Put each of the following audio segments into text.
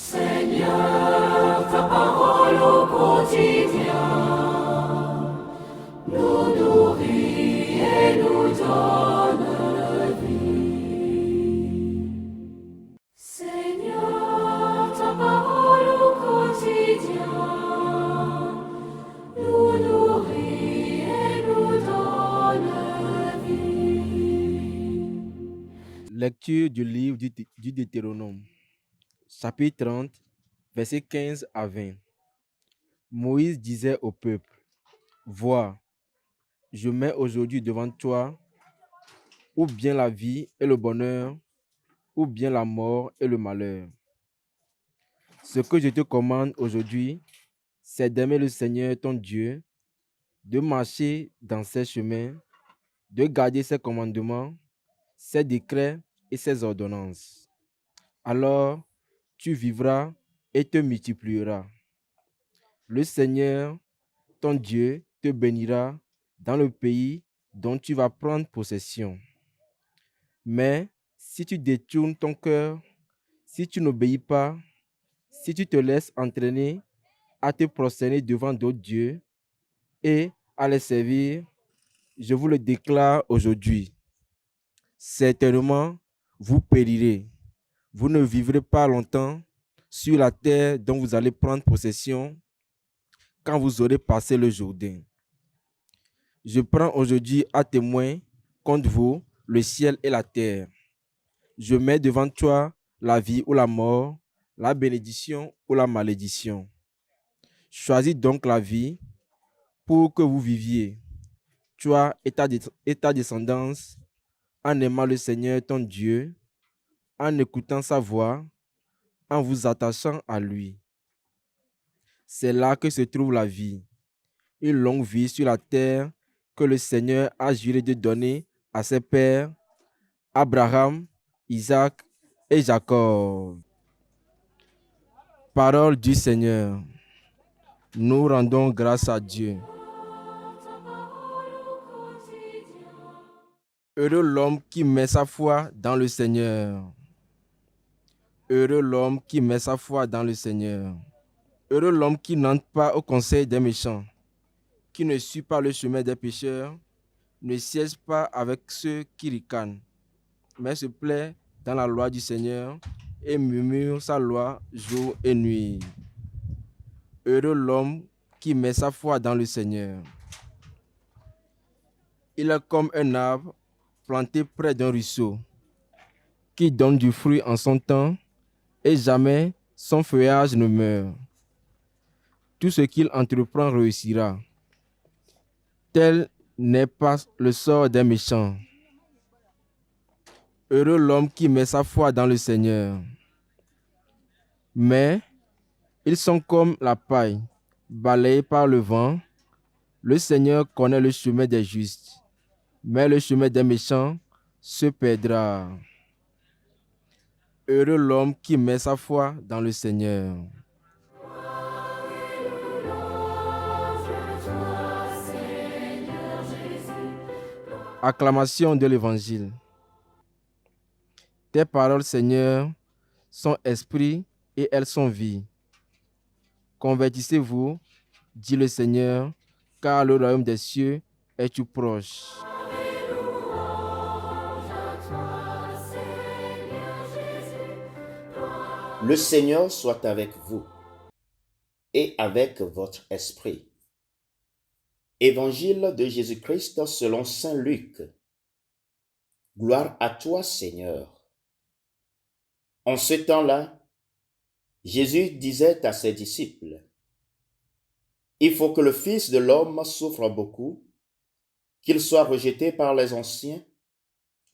Seigneur, ta parole au quotidien nous nourrit et nous donne vie. Seigneur, ta parole au quotidien nous nourrit et nous donne vie. Lecture du livre du Deutéronome, chapitre 30, versets 15 à 20. Moïse disait au peuple, vois, je mets aujourd'hui devant toi ou bien la vie et le bonheur, ou bien la mort et le malheur. Ce que je te commande aujourd'hui, c'est d'aimer le Seigneur ton Dieu, de marcher dans ses chemins, de garder ses commandements, ses décrets et ses ordonnances. Alors, tu vivras et te multiplieras. Le Seigneur, ton Dieu, te bénira dans le pays dont tu vas prendre possession. Mais si tu détournes ton cœur, si tu n'obéis pas, si tu te laisses entraîner à te prosterner devant d'autres dieux et à les servir, je vous le déclare aujourd'hui, certainement vous périrez. Vous ne vivrez pas longtemps sur la terre dont vous allez prendre possession quand vous aurez passé le Jourdain. Je prends aujourd'hui à témoin contre vous le ciel et la terre. Je mets devant toi la vie ou la mort, la bénédiction ou la malédiction. Choisis donc la vie pour que vous viviez, toi et ta descendance, en aimant le Seigneur ton Dieu, en écoutant sa voix, en vous attachant à lui. C'est là que se trouve la vie, une longue vie sur la terre que le Seigneur a juré de donner à ses pères, Abraham, Isaac et Jacob. Parole du Seigneur. Nous rendons grâce à Dieu. Heureux l'homme qui met sa foi dans le Seigneur. Heureux l'homme qui met sa foi dans le Seigneur. Heureux l'homme qui n'entre pas au conseil des méchants, qui ne suit pas le chemin des pécheurs, ne siège pas avec ceux qui ricanent, mais se plaît dans la loi du Seigneur et murmure sa loi jour et nuit. Heureux l'homme qui met sa foi dans le Seigneur. Il est comme un arbre planté près d'un ruisseau, qui donne du fruit en son temps, et jamais son feuillage ne meurt. Tout ce qu'il entreprend réussira. Tel n'est pas le sort des méchants. Heureux l'homme qui met sa foi dans le Seigneur. Mais ils sont comme la paille, balayée par le vent. Le Seigneur connaît le chemin des justes, mais le chemin des méchants se perdra. Heureux l'homme qui met sa foi dans le Seigneur. Acclamation de l'Évangile. Tes paroles, Seigneur, sont esprit et elles sont vie. Convertissez-vous, dit le Seigneur, car le royaume des cieux est tout proche. Le Seigneur soit avec vous et avec votre esprit. Évangile de Jésus-Christ selon saint Luc. Gloire à toi, Seigneur. En ce temps-là, Jésus disait à ses disciples, « Il faut que le Fils de l'homme souffre beaucoup, qu'il soit rejeté par les anciens,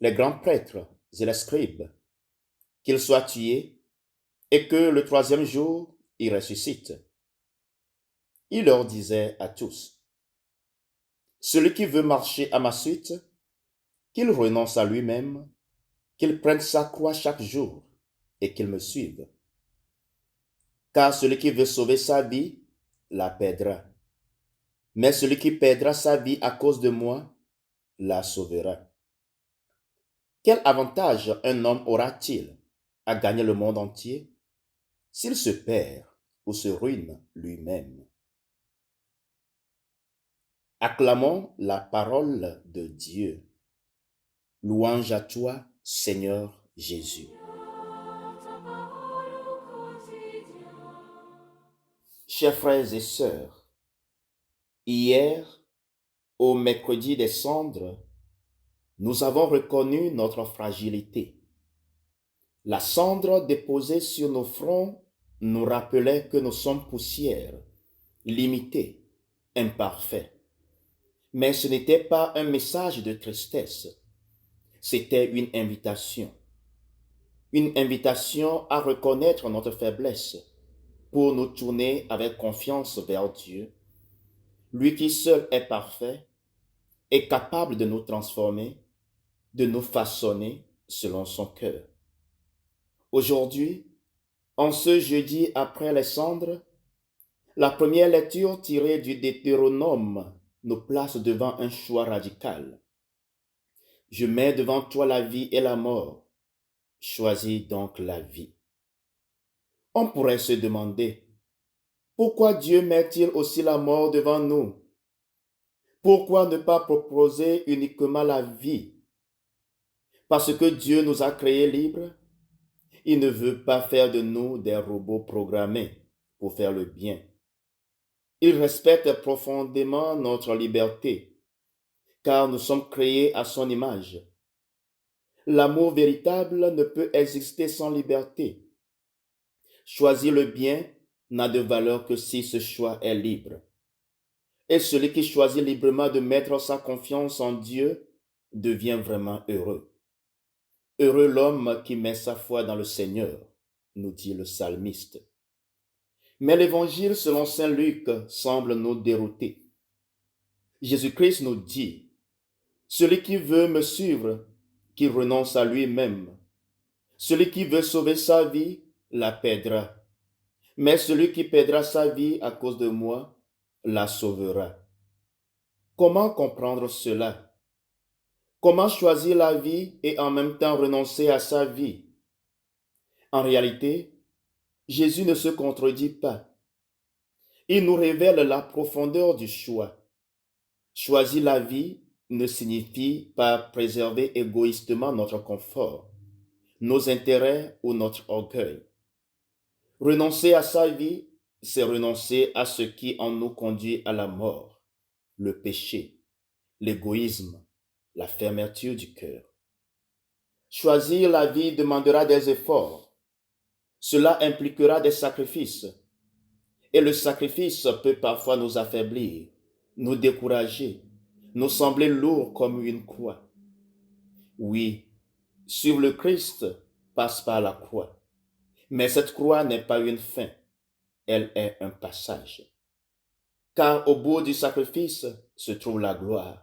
les grands prêtres et les scribes, qu'il soit tué, et que le troisième jour, il ressuscite. » Il leur disait à tous, « Celui qui veut marcher à ma suite, qu'il renonce à lui-même, qu'il prenne sa croix chaque jour et qu'il me suive. Car celui qui veut sauver sa vie, la perdra. Mais celui qui perdra sa vie à cause de moi, la sauvera. Quel avantage un homme aura-t-il à gagner le monde entier s'il se perd ou se ruine lui-même. Acclamons la parole de Dieu. Louange à toi, Seigneur Jésus. Chers frères et sœurs, hier, au mercredi des cendres, nous avons reconnu notre fragilité. La cendre déposée sur nos fronts nous rappelait que nous sommes poussière, limités, imparfaits. Mais ce n'était pas un message de tristesse, c'était une invitation. Une invitation à reconnaître notre faiblesse pour nous tourner avec confiance vers Dieu, lui qui seul est parfait, est capable de nous transformer, de nous façonner selon son cœur. Aujourd'hui, en ce jeudi après les cendres, la première lecture tirée du Deutéronome nous place devant un choix radical. Je mets devant toi la vie et la mort. Choisis donc la vie. On pourrait se demander, pourquoi Dieu met-il aussi la mort devant nous? Pourquoi ne pas proposer uniquement la vie? Parce que Dieu nous a créés libres. Il ne veut pas faire de nous des robots programmés pour faire le bien. Il respecte profondément notre liberté, car nous sommes créés à son image. L'amour véritable ne peut exister sans liberté. Choisir le bien n'a de valeur que si ce choix est libre. Et celui qui choisit librement de mettre sa confiance en Dieu devient vraiment heureux. Heureux l'homme qui met sa foi dans le Seigneur, nous dit le psalmiste. Mais l'évangile selon saint Luc semble nous dérouter. Jésus-Christ nous dit, « Celui qui veut me suivre, qui renonce à lui-même. Celui qui veut sauver sa vie, la perdra. Mais celui qui perdra sa vie à cause de moi, la sauvera. » Comment comprendre cela? Comment choisir la vie et en même temps renoncer à sa vie? En réalité, Jésus ne se contredit pas. Il nous révèle la profondeur du choix. Choisir la vie ne signifie pas préserver égoïstement notre confort, nos intérêts ou notre orgueil. Renoncer à sa vie, c'est renoncer à ce qui en nous conduit à la mort, le péché, l'égoïsme, la fermeture du cœur. Choisir la vie demandera des efforts. Cela impliquera des sacrifices. Et le sacrifice peut parfois nous affaiblir, nous décourager, nous sembler lourd comme une croix. Oui, suivre le Christ passe par la croix. Mais cette croix n'est pas une fin, elle est un passage. Car au bout du sacrifice se trouve la gloire.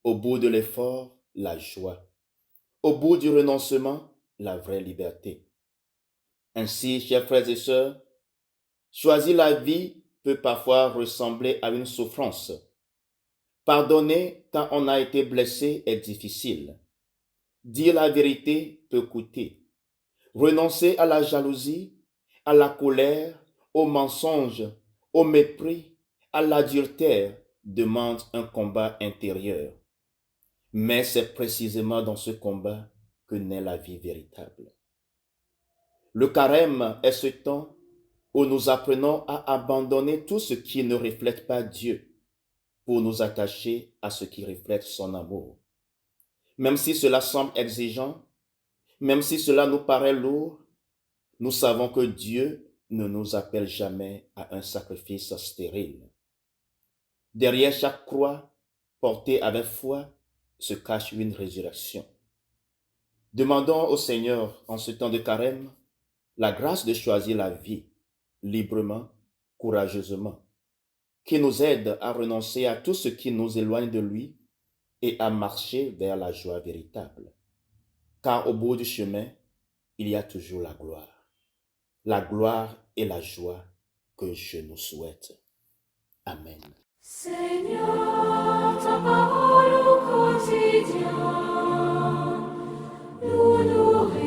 Au bout de l'effort, la joie. Au bout du renoncement, la vraie liberté. Ainsi, chers frères et sœurs, choisir la vie peut parfois ressembler à une souffrance. Pardonner quand on a été blessé est difficile. Dire la vérité peut coûter. Renoncer à la jalousie, à la colère, au mensonge, au mépris, à l'adultère demande un combat intérieur. Mais c'est précisément dans ce combat que naît la vie véritable. Le carême est ce temps où nous apprenons à abandonner tout ce qui ne reflète pas Dieu pour nous attacher à ce qui reflète son amour. Même si cela semble exigeant, même si cela nous paraît lourd, nous savons que Dieu ne nous appelle jamais à un sacrifice stérile. Derrière chaque croix portée avec foi se cache une résurrection. Demandons au Seigneur, en ce temps de carême, la grâce de choisir la vie, librement, courageusement, qui nous aide à renoncer à tout ce qui nous éloigne de lui et à marcher vers la joie véritable. Car au bout du chemin, il y a toujours la gloire et la joie que je nous souhaite. Amen. Seigneur, ta parole au quotidien, nous nourrit.